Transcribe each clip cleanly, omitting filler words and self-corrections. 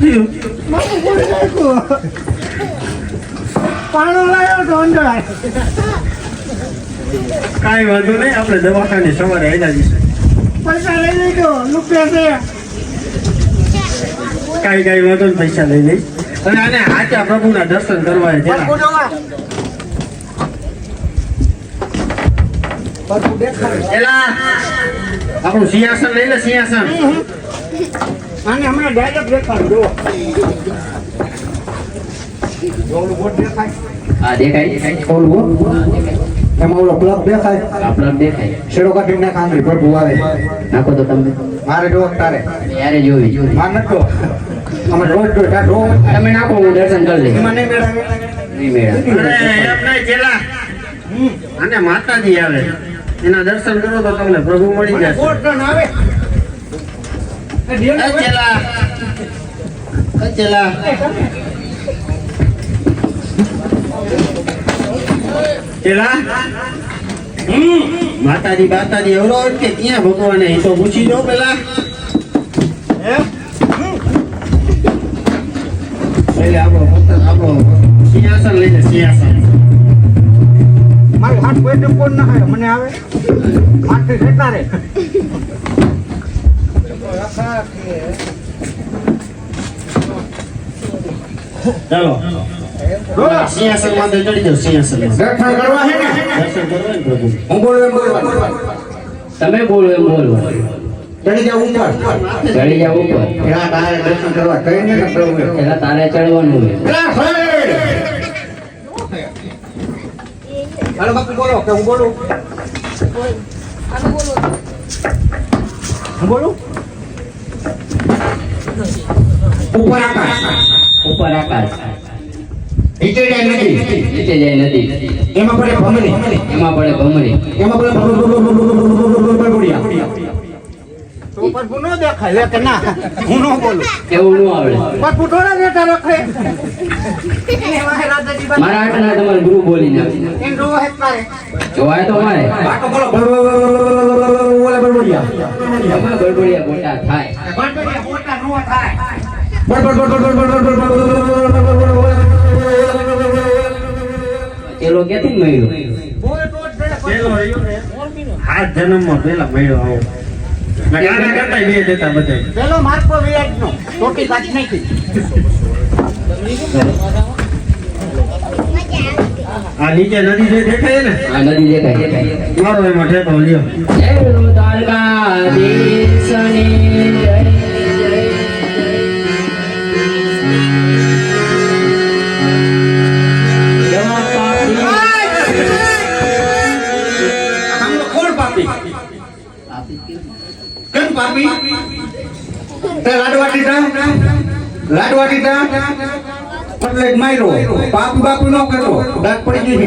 થયું? પાણો લાવ્યો તો અંધાય. કાંઈ વાંધો નહીં, આપણે દવાખાને સવારે આવેલા જઈશું. પૈસા લઈ લેજો, રૂપિયા છે. કાંઈ વાંધો નહીં, પૈસા લઈ લઈશ. અને આને આચા પ્રભુના દર્શન કરવા છે. એલા આપણું સિંહાસન લઈ લે, સિંહાસન. આને હમણાં ડાયરેક્ટ દેખાડો. ઓલું બોટ દેખાય. આ દેખાય ઓલું એમાં ઓલો પ્લગ દેખાય. આ પ્લગ દેખાય. શેડો કાઢીને કાંગરી પ્રભુ આવે. નાખો તો તમને મારે જો તારે યારે જોવી માર નતો અમે રોજ તમે નાખો, હું દર્શન કરી લઈશ. મને મેળાવે નહીં મેળા. અરે એમ નહીં ચેલા, આને માતાજી આવે, એના દર્શન કરો તો તમને પ્રભુ મળી જશે. બોટ આવે. એ ચેલા, એ ચેલા. ચેલા, માતાજી બાતાજી એવરો હોય કે ક્યાં ભગવાન? એ તો પૂછી દો પેલા. લઈ લે આપણો સિંહાસન લઈ લે, સિંહાસન. મારે હાથ પેટ કોણ ના ખાય મને આવે હાથ ખેતા રે. ચાલો સિંહાસન માં ચડી જાઓ, સિંહાસન માં. દર્શન કરવા છે ને દર્શન કરવા ને પ્રભુ. હું બોલું એમ બોલવાનું. તમે બોલો એમ બોલો. ચડી જાવ ઉપર. ચડી જાવ ઉપર. એના તારે દર્શન કરવા કહીને ને પ્રભુ પેલા તારે ચડવાનું હોય. હાલો બાપુ બોલો કે હું બોલું. હું બોલું. ઉપર આકાશ. ઉપર આકાશ. નીચે જાય નદી. નીચે જાય નદી. એમાં પડે ભમરી. એમાં પડે ભમરી. એમાં પડે બળબડિયા. તો પ્રભુ નો દેખાય લે કે ના હું નો બોલું. એવું ન આવડે. પ્રભુ થોડા બેટા રખે. મારા આટલા તમારે ગુરુ બોલીને આવે. એમ રો હે તારે. જોવાય તો મારે. બાટો બોલો બળબડિયા. એમાં બળબડિયા મોટા થાય. બળબડિયા મોટા નો થાય. ચેલો ક્યાંથી મળ્યો? પેલો રહ્યો ને, 7 જન્મમાં પેલા મળ્યો આવો. ગાના કરતા બે જતા બધા. પેલો માર્ગ પર વ્યાજ નો ટોટી કાચ નાખી. આ નીચે નદી જે દેખાય ને, આ નદી દેખાય. મારો એમાં ઠેકો લ્યો. જય દ્વારકાધીશની જય જય. લાડવાટી એટલે માર્યો બાપુ નો કરતો દાંત પડી ગઈ.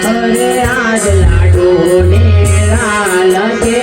અરે આજ લાડુ ને લાલ કે